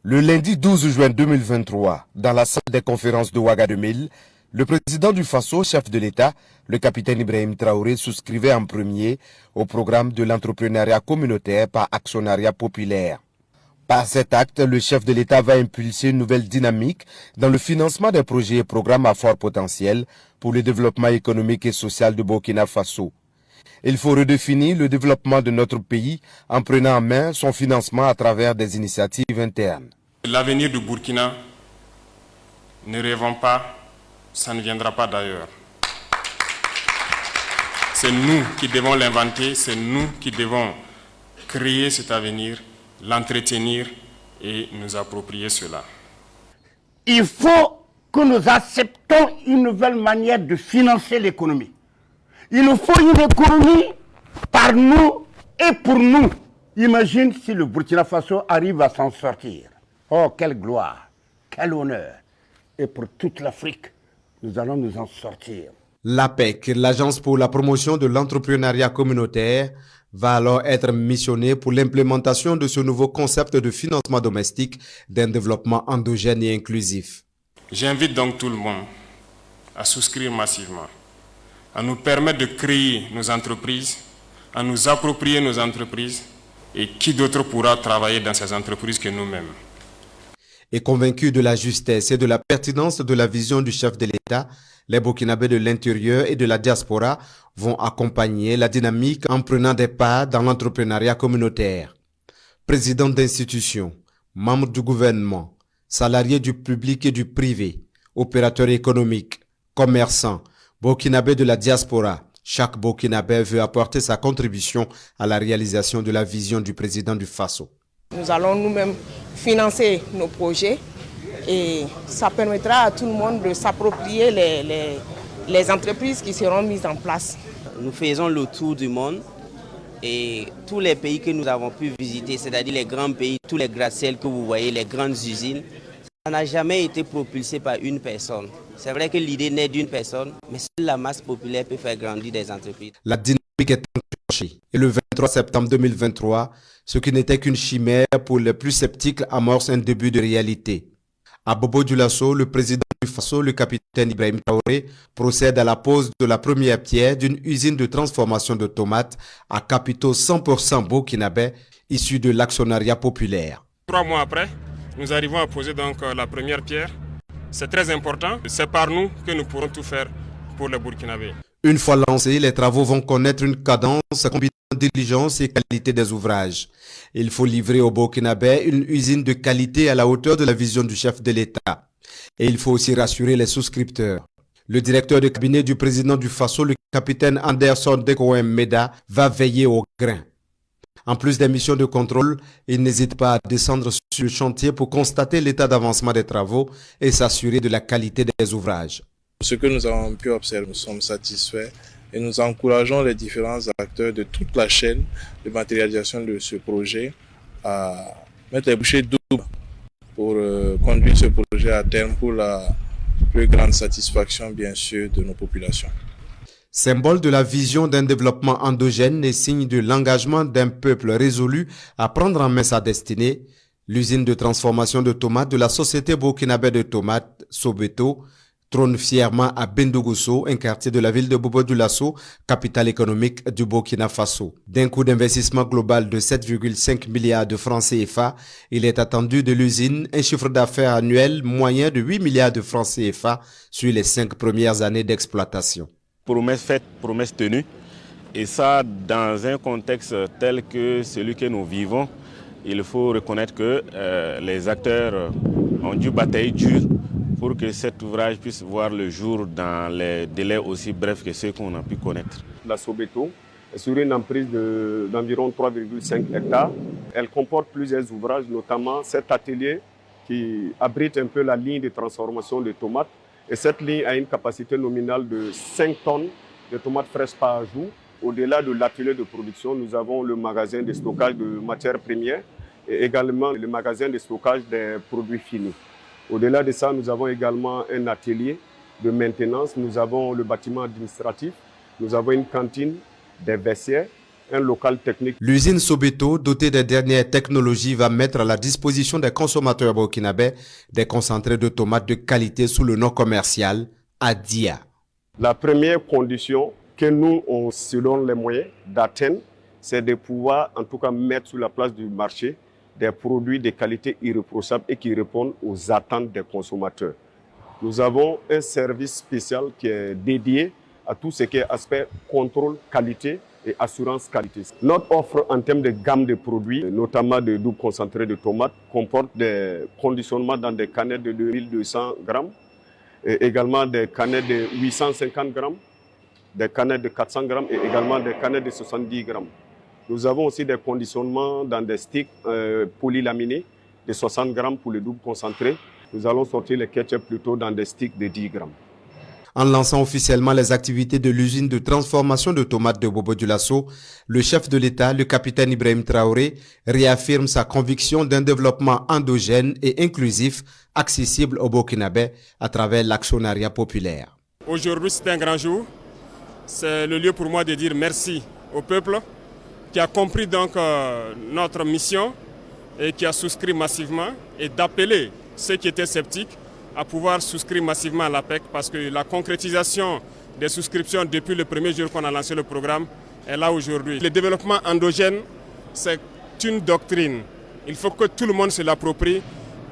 Le lundi 12 juin 2023, dans la salle des conférences de Ouagadougou, le président du Faso, chef de l'État, le capitaine Ibrahim Traoré, souscrivait en premier au programme de l'entrepreneuriat communautaire par actionnariat populaire. Par cet acte, le chef de l'État va impulser une nouvelle dynamique dans le financement des projets et programmes à fort potentiel pour le développement économique et social de Burkina Faso. Il faut redéfinir le développement de notre pays en prenant en main son financement à travers des initiatives internes. L'avenir du Burkina, ne rêvons pas, ça ne viendra pas d'ailleurs. C'est nous qui devons l'inventer, c'est nous qui devons créer cet avenir, l'entretenir et nous approprier cela. Il faut que nous acceptons une nouvelle manière de financer l'économie. Il nous faut une économie par nous et pour nous. Imagine si le Burkina Faso arrive à s'en sortir. Oh, quelle gloire, quel honneur. Et pour toute l'Afrique, nous allons nous en sortir. L'APEC, l'Agence pour la promotion de l'entrepreneuriat communautaire, va alors être missionnée pour l'implémentation de ce nouveau concept de financement domestique d'un développement endogène et inclusif. J'invite donc tout le monde à souscrire massivement, à nous permettre de créer nos entreprises, à nous approprier nos entreprises, et qui d'autre pourra travailler dans ces entreprises que nous-mêmes. Et convaincus de la justesse et de la pertinence de la vision du chef de l'État, les Burkinabés de l'intérieur et de la diaspora vont accompagner la dynamique en prenant des pas dans l'entrepreneuriat communautaire. Présidents d'institutions, membres du gouvernement, salariés du public et du privé, opérateurs économiques, commerçants, Burkinabés de la diaspora, chaque Burkinabé veut apporter sa contribution à la réalisation de la vision du président du Faso. Nous allons nous-mêmes financer nos projets et ça permettra à tout le monde de s'approprier les entreprises qui seront mises en place. Nous faisons le tour du monde et tous les pays que nous avons pu visiter, c'est-à-dire les grands pays, tous les gratte-ciels que vous voyez, les grandes usines, ça n'a jamais été propulsé par une personne. C'est vrai que l'idée naît d'une personne, mais seule la masse populaire peut faire grandir des entreprises. La dynamique est enclenchée et le 23 septembre 2023, ce qui n'était qu'une chimère pour les plus sceptiques amorce un début de réalité. À Bobo-Dioulasso, le président du Faso, le capitaine Ibrahim Traoré, procède à la pose de la première pierre d'une usine de transformation de tomates à capitaux 100% burkinabé, issue de l'actionnariat populaire. 3 mois après, nous arrivons à poser donc la première pierre. C'est très important. C'est par nous que nous pourrons tout faire pour les Burkinabés. Une fois lancés, les travaux vont connaître une cadence combinant diligence et qualité des ouvrages. Il faut livrer aux Burkinabés une usine de qualité à la hauteur de la vision du chef de l'État. Et il faut aussi rassurer les souscripteurs. Le directeur de cabinet du président du Faso, le capitaine Anderson Dekoem Meda, va veiller au grain. En plus des missions de contrôle, il n'hésite pas à descendre sur le chantier pour constater l'état d'avancement des travaux et s'assurer de la qualité des ouvrages. Ce que nous avons pu observer, nous sommes satisfaits et nous encourageons les différents acteurs de toute la chaîne de matérialisation de ce projet à mettre les bouchées doubles pour conduire ce projet à terme pour la plus grande satisfaction, bien sûr, de nos populations. Symbole de la vision d'un développement endogène et signe de l'engagement d'un peuple résolu à prendre en main sa destinée, l'usine de transformation de tomates de la société burkinabé de tomates, Sobeto, trône fièrement à Bendougosso, un quartier de la ville de Bobo-Dioulasso, capitale économique du Burkina Faso. D'un coût d'investissement global de 7,5 milliards de francs CFA, il est attendu de l'usine un chiffre d'affaires annuel moyen de 8 milliards de francs CFA sur les 5 premières années d'exploitation. Promesse faite, promesse tenue. Et ça, dans un contexte tel que celui que nous vivons, il faut reconnaître que les acteurs ont dû batailler dur pour que cet ouvrage puisse voir le jour dans les délais aussi brefs que ceux qu'on a pu connaître. La Sobeto est sur une emprise d'environ 3,5 hectares. Elle comporte plusieurs ouvrages, notamment cet atelier qui abrite un peu la ligne de transformation de tomates. Et cette ligne a une capacité nominale de 5 tonnes de tomates fraîches par jour. Au-delà de l'atelier de production, nous avons le magasin de stockage de matières premières et également le magasin de stockage des produits finis. Au-delà de ça, nous avons également un atelier de maintenance, nous avons le bâtiment administratif, nous avons une cantine, des vestiaires un local technique. L'usine Sobeto, dotée des dernières technologies, va mettre à la disposition des consommateurs burkinabés des concentrés de tomates de qualité sous le nom commercial Adia. La première condition que nous, on se donne les moyens d'atteindre, c'est de pouvoir en tout cas mettre sur la place du marché des produits de qualité irréprochable et qui répondent aux attentes des consommateurs. Nous avons un service spécial qui est dédié à tout ce qui est aspect contrôle qualité et assurance qualité. Notre offre en termes de gamme de produits, notamment de double concentré de tomates, comporte des conditionnements dans des canettes de 2200 grammes, et également des canettes de 850 grammes, des canettes de 400 grammes et également des canettes de 70 grammes. Nous avons aussi des conditionnements dans des sticks polylaminés de 60 grammes pour le double concentré. Nous allons sortir les ketchup plutôt dans des sticks de 10 grammes. En lançant officiellement les activités de l'usine de transformation de tomates de Bobo-Dioulasso, le chef de l'État, le capitaine Ibrahim Traoré, réaffirme sa conviction d'un développement endogène et inclusif, accessible aux Burkinabés à travers l'actionnariat populaire. Aujourd'hui, c'est un grand jour. C'est le lieu pour moi de dire merci au peuple qui a compris donc notre mission et qui a souscrit massivement, et d'appeler ceux qui étaient sceptiques à pouvoir souscrire massivement à l'APEC, parce que la concrétisation des souscriptions depuis le premier jour qu'on a lancé le programme est là aujourd'hui. Le développement endogène, c'est une doctrine. Il faut que tout le monde se l'approprie.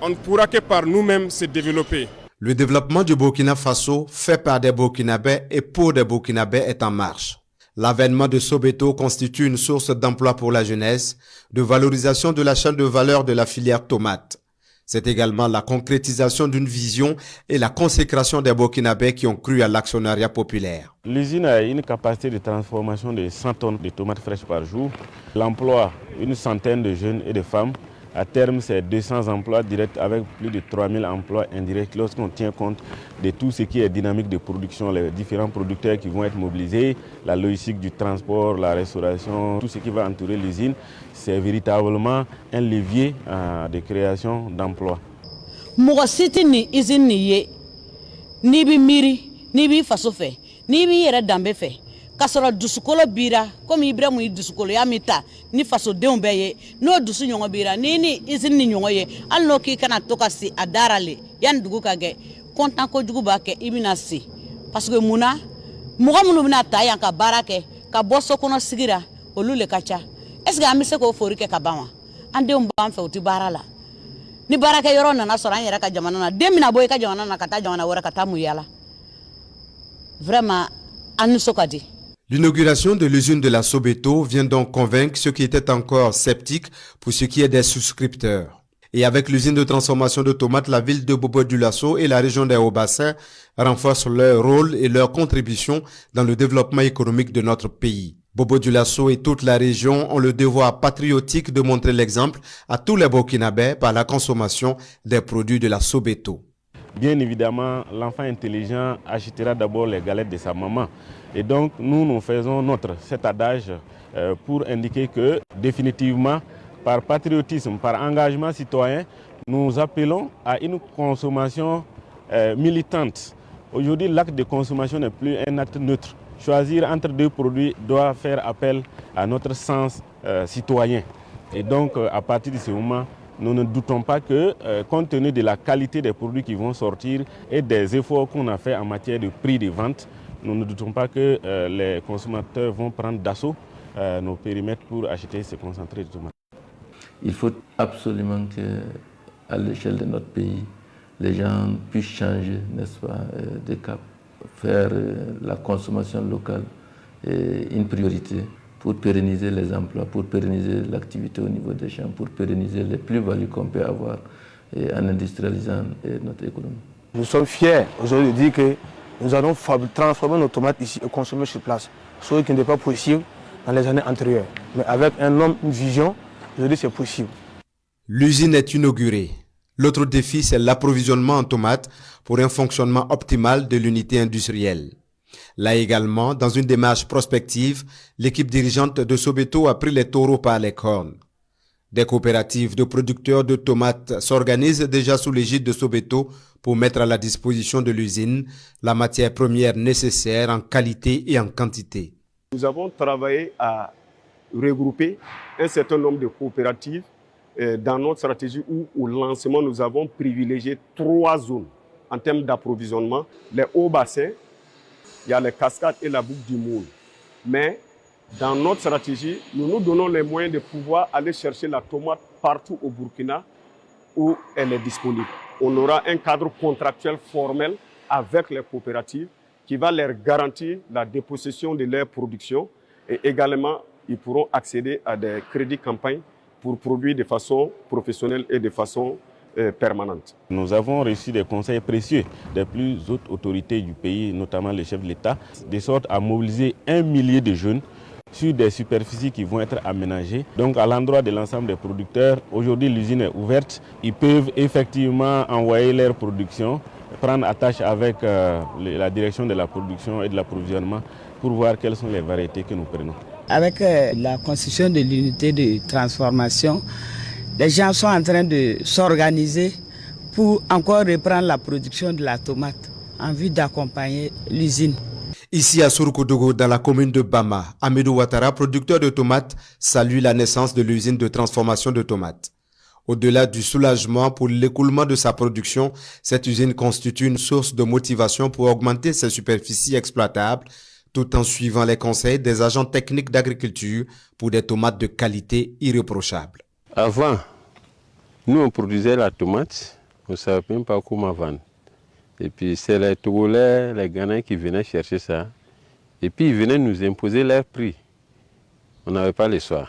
On ne pourra que par nous-mêmes se développer. Le développement du Burkina Faso, fait par des Burkinabés et pour des Burkinabés, est en marche. L'avènement de Sobeto constitue une source d'emploi pour la jeunesse, de valorisation de la chaîne de valeur de la filière tomate. C'est également la concrétisation d'une vision et la consécration des Burkinabés qui ont cru à l'actionnariat populaire. L'usine a une capacité de transformation de 100 tonnes de tomates fraîches par jour. L'emploi, une centaine de jeunes et de femmes. À terme, c'est 200 emplois directs avec plus de 3000 emplois indirects lorsqu'on tient compte de tout ce qui est dynamique de production, les différents producteurs qui vont être mobilisés, la logistique du transport, la restauration, tout ce qui va entourer l'usine. C'est véritablement un levier de création d'emplois. Mɔgɔ si tɛ nin usine nin ye n'i bɛ miiri n'i b'i faso fɛ n'i b'i yɛrɛ danbe fɛ k'a sɔrɔ dusukolo bira komi Ibrahim ye dusukoloya min ta ni fasodenw bɛɛ ye n'o dusu ɲɔgɔn bira n'i ni usine ni ɲɔgɔn ye hali n'o k'i kana to ka se a dara le yanni dugu ka kɛ kontan kojugu b'a kɛ I bɛna se parce que munna mɔgɔ minnu bɛna ta yan ka baara kɛ ka bɔ so kɔnɔ sigi la olu le ka ca est-ce que an bɛ se k'o fori kɛ ka ban wa an denw b'an fɛ u tɛ baara la. Ni baraka yɔrɔ nana sɔrɔ an yɛrɛ ka jamana na den bɛna bɔ I ka jamana na ka taa jamana wɛrɛ ka taa mun yala vraiment an nisɔn ka di. L'inauguration de l'usine de la Sobeto vient donc convaincre ceux qui étaient encore sceptiques pour ce qui est des souscripteurs. Et avec l'usine de transformation de tomates, la ville de Bobo-Dioulasso et la région des Hauts-Bassins renforcent leur rôle et leur contribution dans le développement économique de notre pays. Bobo-Dioulasso et toute la région ont le devoir patriotique de montrer l'exemple à tous les Burkinabés par la consommation des produits de la Sobeto. Bien évidemment, l'enfant intelligent achètera d'abord les galettes de sa maman. Et donc, nous faisons cet adage pour indiquer que, définitivement, par patriotisme, par engagement citoyen, nous appelons à une consommation militante. Aujourd'hui, l'acte de consommation n'est plus un acte neutre. Choisir entre deux produits doit faire appel à notre sens citoyen. Et donc, à partir de ce moment, nous ne doutons pas que, compte tenu de la qualité des produits qui vont sortir et des efforts qu'on a fait en matière de prix de vente, nous ne doutons pas que les consommateurs vont prendre d'assaut nos périmètres pour acheter ces concentrés de tomates. Il faut absolument qu'à l'échelle de notre pays, les gens puissent changer, n'est-ce pas, de cap, faire la consommation locale une priorité pour pérenniser les emplois, pour pérenniser l'activité au niveau des champs, pour pérenniser les plus-values qu'on peut avoir en industrialisant notre économie. Nous sommes fiers aujourd'hui de dire que nous allons transformer nos tomates ici et consommer sur place, ce qui n'était pas possible dans les années antérieures. Mais avec un homme, une vision, aujourd'hui c'est possible. L'usine est inaugurée. L'autre défi, c'est l'approvisionnement en tomates pour un fonctionnement optimal de l'unité industrielle. Là également, dans une démarche prospective, l'équipe dirigeante de Sobeto a pris les taureaux par les cornes. Des coopératives de producteurs de tomates s'organisent déjà sous l'égide de Sobeto pour mettre à la disposition de l'usine la matière première nécessaire en qualité et en quantité. Nous avons travaillé à regrouper un certain nombre de coopératives dans notre stratégie où, au lancement, nous avons privilégié 3 zones en termes d'approvisionnement. Les hauts bassins, il y a les cascades et la boucle du Moule. Mais dans notre stratégie, nous nous donnons les moyens de pouvoir aller chercher la tomate partout au Burkina où elle est disponible. On aura un cadre contractuel formel avec les coopératives qui va leur garantir la dépossession de leur production et également ils pourront accéder à des crédits campagnes pour produire de façon professionnelle et de façon permanente. Nous avons reçu des conseils précieux des plus hautes autorités du pays, notamment le chef de l'État, de sorte à mobiliser 1 millier de jeunes sur des superficies qui vont être aménagées. Donc à l'endroit de l'ensemble des producteurs, aujourd'hui l'usine est ouverte. Ils peuvent effectivement envoyer leur production, prendre attache avec la direction de la production et de l'approvisionnement pour voir quelles sont les variétés que nous prenons. Avec la construction de l'unité de transformation, les gens sont en train de s'organiser pour encore reprendre la production de la tomate en vue d'accompagner l'usine. Ici à Sourkoudougou, dans la commune de Bama, Amidou Ouattara, producteur de tomates, salue la naissance de l'usine de transformation de tomates. Au-delà du soulagement pour l'écoulement de sa production, cette usine constitue une source de motivation pour augmenter ses superficies exploitables, tout en suivant les conseils des agents techniques d'agriculture pour des tomates de qualité irréprochable. Avant, nous on produisait la tomate, on ne savait même pas comment vendre. Et puis c'est les Togolais, les Ghanéens qui venaient chercher ça. Et puis ils venaient nous imposer leur prix. On n'avait pas le choix.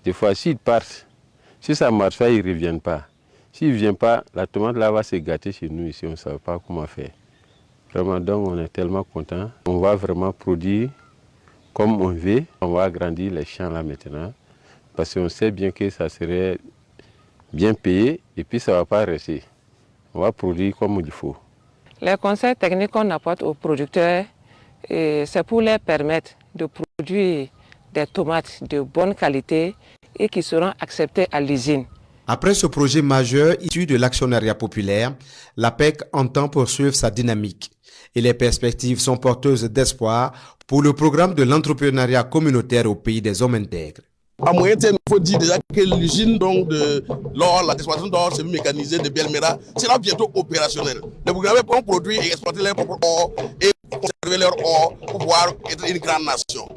Des fois, s'ils partent, si ça ne marche pas, ils ne reviennent pas. S'ils ne viennent pas, la tomate là va se gâter chez nous ici, on ne savait pas comment faire. Vraiment, donc on est tellement contents. On va vraiment produire comme on veut. On va agrandir les champs là maintenant. Parce qu'on sait bien que ça serait bien payé et puis ça ne va pas rester. On va produire comme il faut. Les conseils techniques qu'on apporte aux producteurs, c'est pour leur permettre de produire des tomates de bonne qualité et qui seront acceptées à l'usine. Après ce projet majeur issu de l'actionnariat populaire, l'APEC entend poursuivre sa dynamique et les perspectives sont porteuses d'espoir pour le programme de l'entrepreneuriat communautaire au pays des hommes intègres. À moyen terme, il faut dire déjà que l'usine de l'or, la exploitation d'or semi-mécanisée de Belmera sera bientôt opérationnelle. Les Burkinabés pourront produire et exploiter leur propre or et conserver leur or pour pouvoir être une grande nation.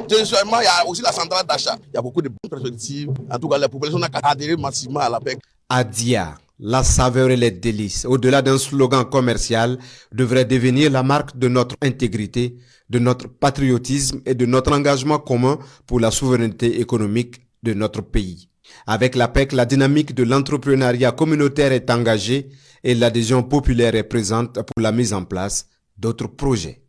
Deuxièmement, il y a aussi la centrale d'achat. Il y a beaucoup de bonnes perspectives. En tout cas, la population n'a qu'à adhérer massivement à l'APEC. Adia, la saveur et les délices, au-delà d'un slogan commercial, devrait devenir la marque de notre intégrité, de notre patriotisme et de notre engagement commun pour la souveraineté économique de notre pays. Avec l'APEC, la dynamique de l'entrepreneuriat communautaire est engagée et l'adhésion populaire est présente pour la mise en place d'autres projets.